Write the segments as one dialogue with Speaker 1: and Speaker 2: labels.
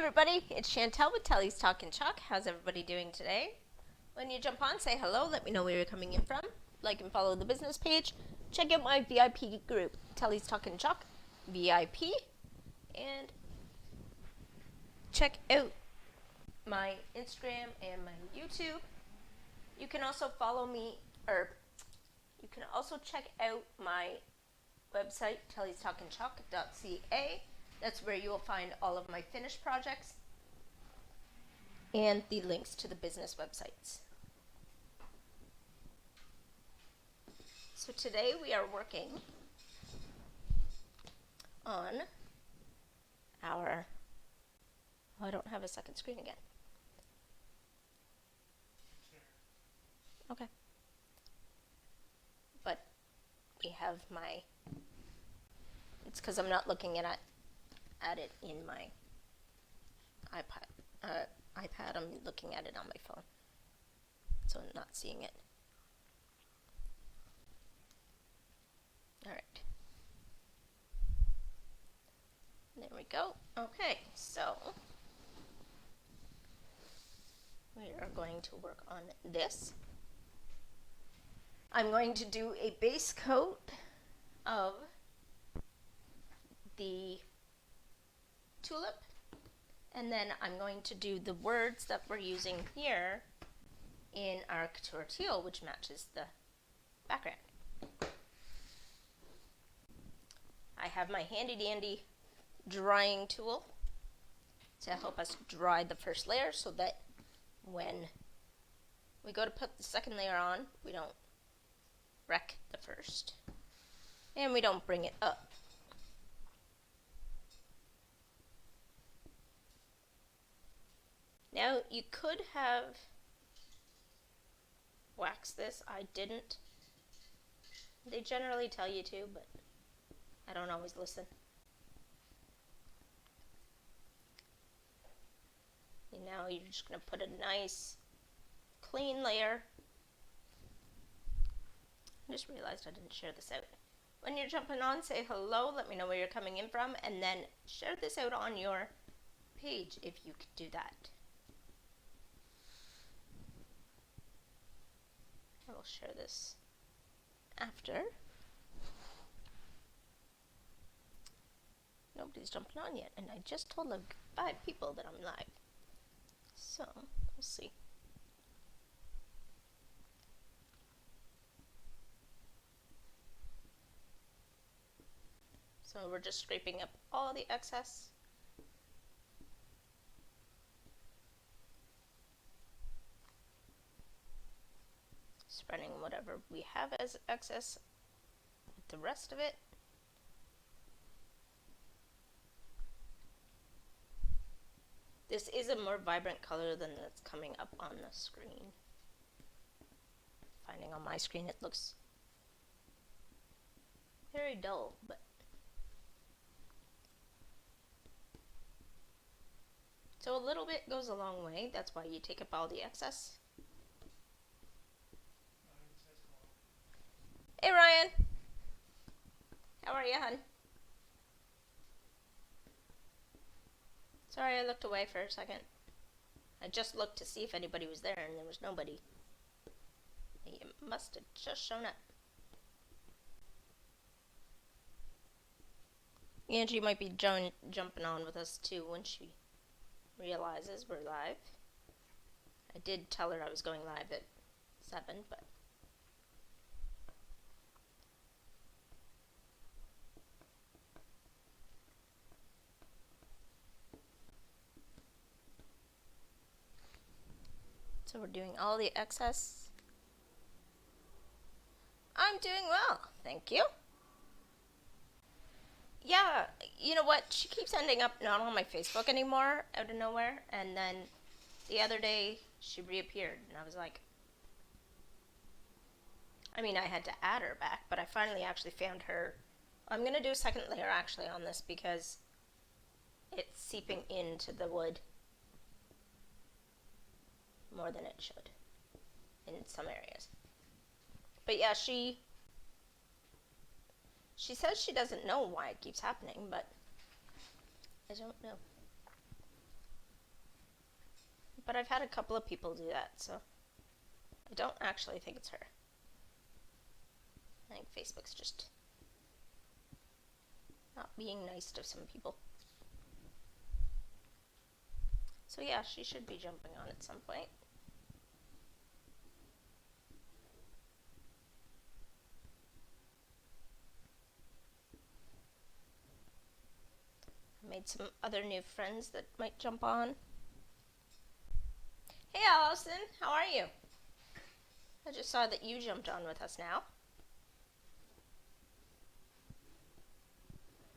Speaker 1: everybody, it's Chantel with Telly's Talkin' Chalk. How's everybody doing today? When you jump on, say hello, let me know where you're coming in from. Like and follow the business page. Check out my VIP group, Telly's Talkin' Chalk, VIP. And check out my Instagram and my YouTube. You can also follow me, or you can also check out my website, tellystalkinchalk.ca. That's where you will find all of my finished projects and the links to the business websites. So today we are working on our, I don't have a second screen again. Okay. But we have my, it's because I'm not looking at it in my iPad, I'm looking at it on my phone, so I'm not seeing it. Alright. There we go. Okay, so we are going to work on this. I'm going to do a base coat of the tulip, and then I'm going to do the words that we're using here in our Couture Teal, which matches the background. I have my handy dandy drying tool to help us dry the first layer so that when we go to put the second layer on, we don't wreck the first and we don't bring it up. Now you could have waxed this. I didn't. They generally tell you to, but I don't always listen. And now you're just going to put a nice clean layer. I just realized I didn't share this out. When you're jumping on, say hello, let me know where you're coming in from, and then share this out on your page if you could do that. I will share this after. Nobody's jumping on yet, and I just told like 5 people that I'm live. So, we'll see. So we're just scraping up all the excess. Spreading whatever we have as excess with the rest of it. This is a more vibrant color than that's coming up on the screen. Finding on my screen it looks very dull, but so a little bit goes a long way. That's why you take up all the excess. Hey Ryan, how are you, hon? Sorry, I looked away for a second. I just looked to see if anybody was there, and there was nobody. You must have just shown up. Angie might be jumping on with us too when she realizes we're live. I did tell her I was going live at 7, but so we're doing all the excess. I'm doing well, thank you. Yeah, you know what? She keeps ending up not on my Facebook anymore, out of nowhere. And then the other day, she reappeared, and I was like, I mean, I had to add her back, but I finally actually found her. I'm going to do a second layer actually on this because it's seeping into the wood more than it should in some areas. But yeah, she says she doesn't know why it keeps happening, but I don't know. But I've had a couple of people do that, so I don't actually think it's her. I think Facebook's just not being nice to some people. So yeah, she should be jumping on at some point. I made some other new friends that might jump on. Hey Allison, how are you? I just saw that you jumped on with us now.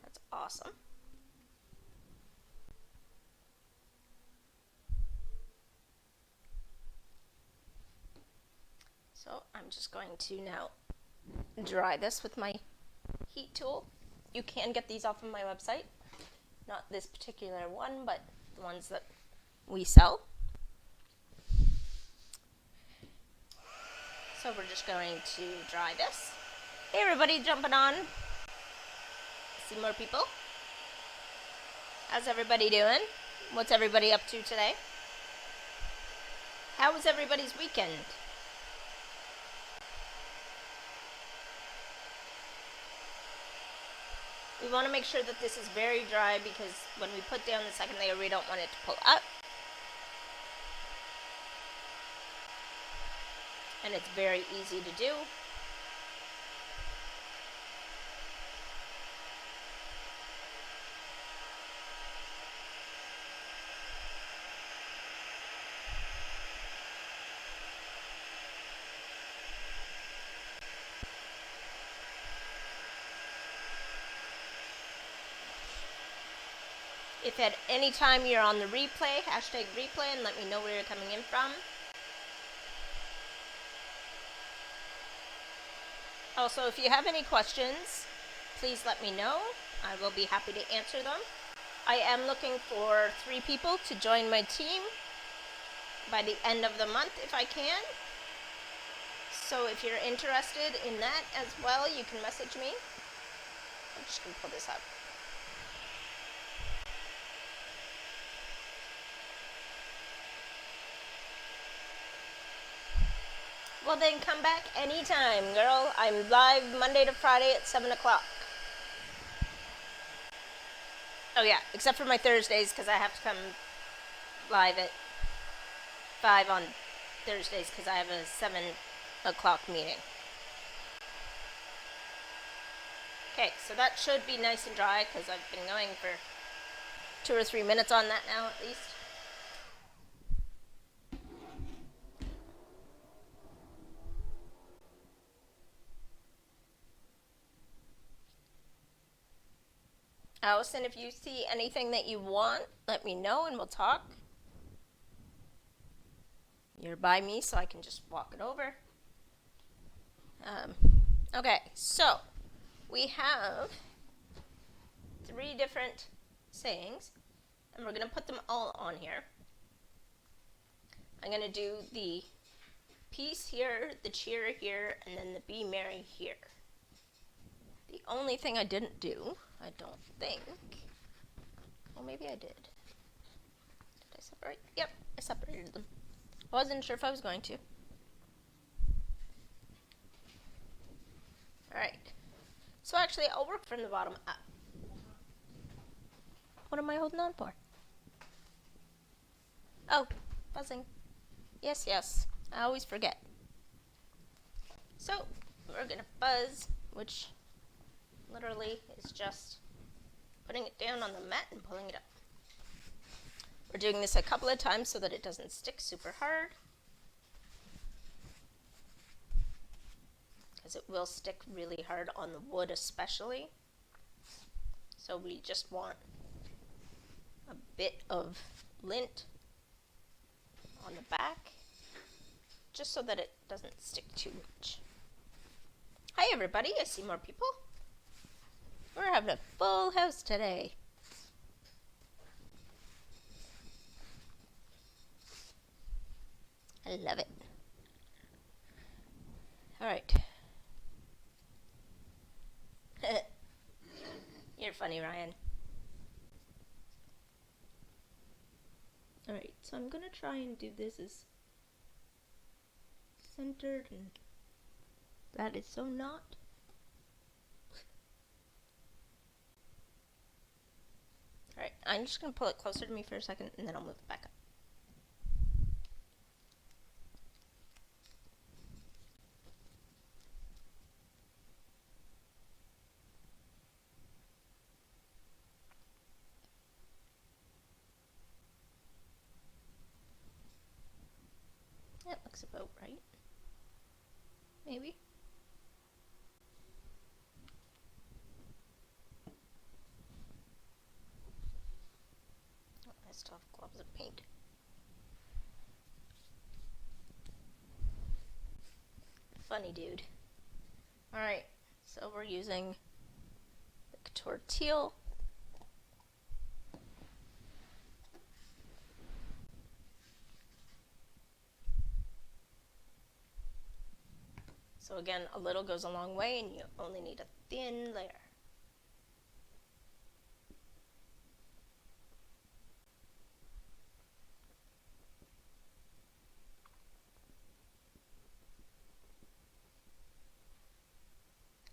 Speaker 1: That's awesome. So I'm just going to now dry this with my heat tool. You can get these off of my website. Not this particular one, but the ones that we sell. So we're just going to dry this. Hey everybody jumping on. See more people. How's everybody doing? What's everybody up to today? How was everybody's weekend? We want to make sure that this is very dry because when we put down the second layer, we don't want it to pull up. And it's very easy to do. If at any time you're on the replay, hashtag replay, and let me know where you're coming in from. Also, if you have any questions, please let me know. I will be happy to answer them. I am looking for 3 people to join my team by the end of the month if I can. So if you're interested in that as well, you can message me. I'm just going to pull this up. Well then come back anytime, girl. I'm live Monday to Friday at 7 o'clock. Oh yeah, except for my Thursdays because I have to come live at 5 on Thursdays because I have a 7 o'clock meeting. Okay, so that should be nice and dry because I've been going for 2 or 3 minutes on that now at least. Allison, if you see anything that you want, let me know and we'll talk. You're by me, so I can just walk it over. Okay, so we have 3 different sayings, and we're going to put them all on here. I'm going to do the peace here, the cheer here, and then the be merry here. The only thing I didn't do, I don't think, well maybe I did. Did I separate? Yep, I separated them. I wasn't sure if I was going to. Alright, so actually I'll work from the bottom up. What am I holding on for? Oh, buzzing. Yes, yes, I always forget. So, we're gonna buzz, which literally is just putting it down on the mat and pulling it up. We're doing this a couple of times so that it doesn't stick super hard, because it will stick really hard on the wood especially. So we just want a bit of lint on the back just so that it doesn't stick too much. Hi everybody, I see more people. We're having a full house today. I love it. Alright. You're funny, Ryan. Alright, so I'm gonna try and do this as centered, and that is so not. Alright, I'm just gonna pull it closer to me for a second and then I'll move it back up. That looks about right. Maybe. Oh, I still have globs of paint. Funny dude. Alright, so we're using the Couture Teal. So again, a little goes a long way and you only need a thin layer.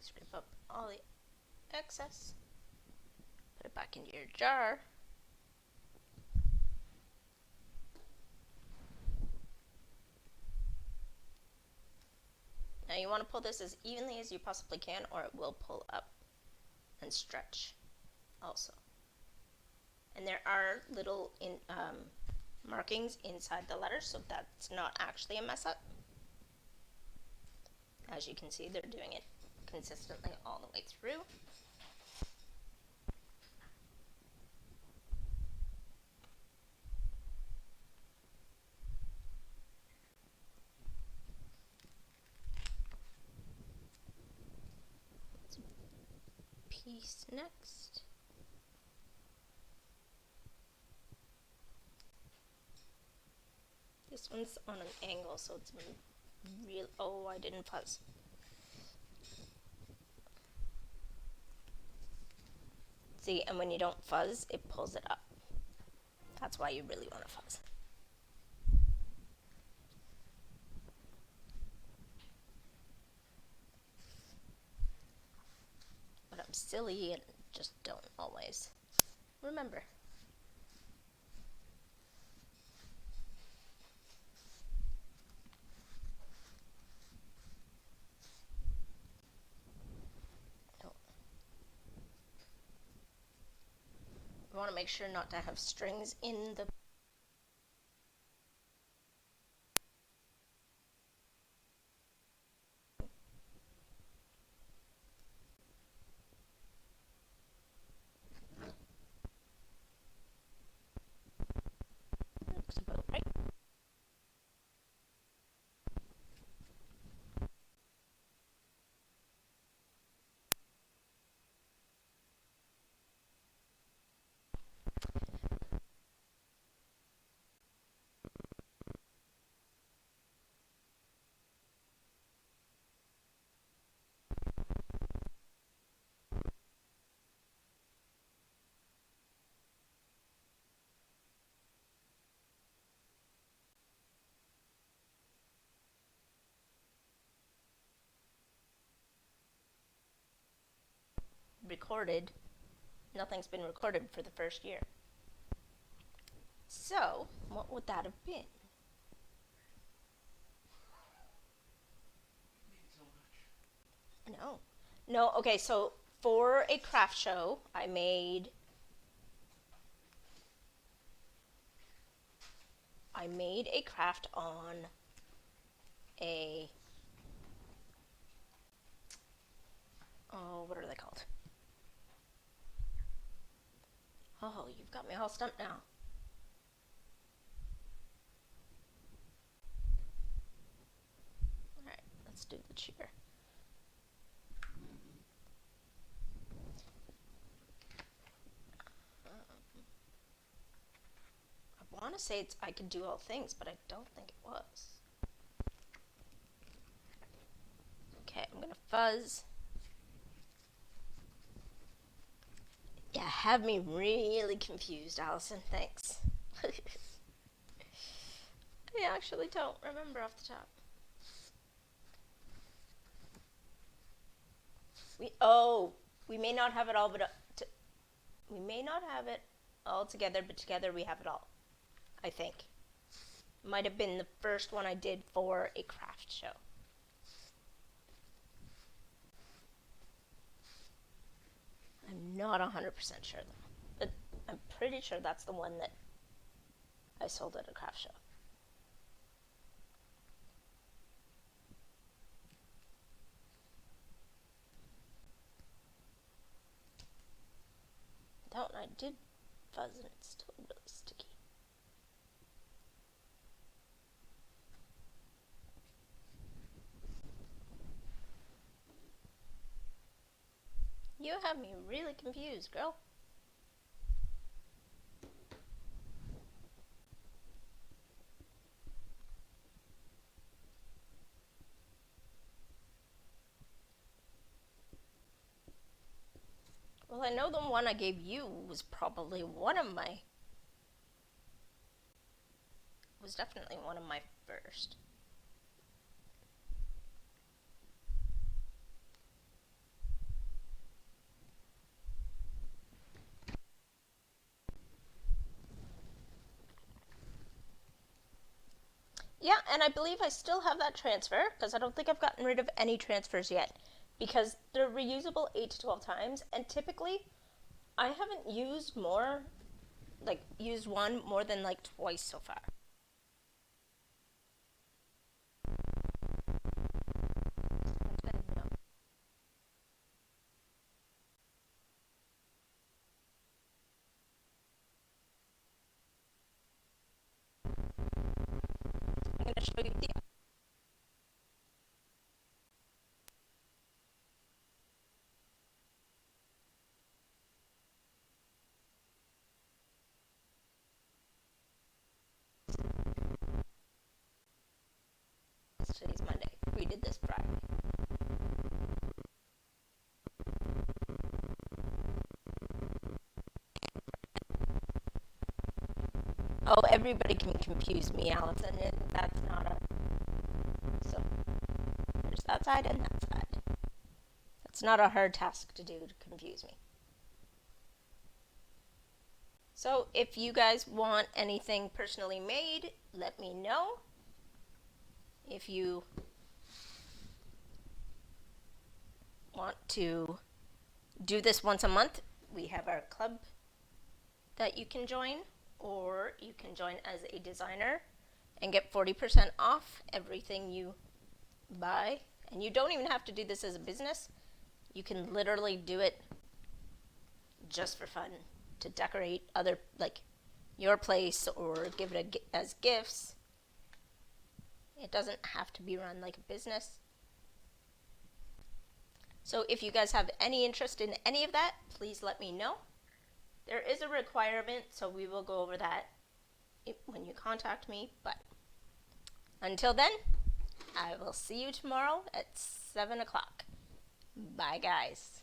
Speaker 1: Scrape up all the excess. Put it back into your jar. Now you want to pull this as evenly as you possibly can or it will pull up and stretch also. And there are little markings inside the letters, so that's not actually a mess up. As you can see, they're doing it consistently all the way through. Piece next. This one's on an angle, so it's real. Oh, I didn't fuzz. See, and when you don't fuzz, it pulls it up. That's why you really want to fuzz. But I'm silly and just don't always remember. You want to make sure not to have strings in the looks about right. Recorded. Nothing's been recorded for the first year. So, what would that have been? No. No, okay, so for a craft show, I made a craft on a, oh, what are they called? Oh, you've got me all stumped now. Alright, let's do the cheer. I want to say it's I Could Do All Things, but I don't think it was. Okay, I'm gonna fuzz. Yeah, have me really confused, Allison. Thanks. actually don't remember off the top. We may not have it all, but we may not have it all together, but together we have it all. I think. Might have been the first one I did for a craft show. I'm not 100% sure though, but I'm pretty sure that's the one that I sold at a craft show. That one I did fuzz and it's still really sticky. You have me really confused, girl. Well, I know the one I gave you was probably was definitely one of my first. Yeah, and I believe I still have that transfer because I don't think I've gotten rid of any transfers yet because they're reusable 8 to 12 times, and typically I haven't used one more than like twice so far. I'm going to show you the today's Monday. We did this Friday. Oh, everybody can confuse me, Allison. That's not a... So, there's that side and that side. That's not a hard task to do to confuse me. So, if you guys want anything personally made, let me know. If you want to do this once a month, we have our club that you can join, or you can join as a designer and get 40% off everything you buy. And you don't even have to do this as a business. You can literally do it just for fun, to decorate your place or give it as gifts. It doesn't have to be run like a business. So if you guys have any interest in any of that, please let me know. There is a requirement, so we will go over that when you contact me. But until then, I will see you tomorrow at 7 o'clock. Bye, guys.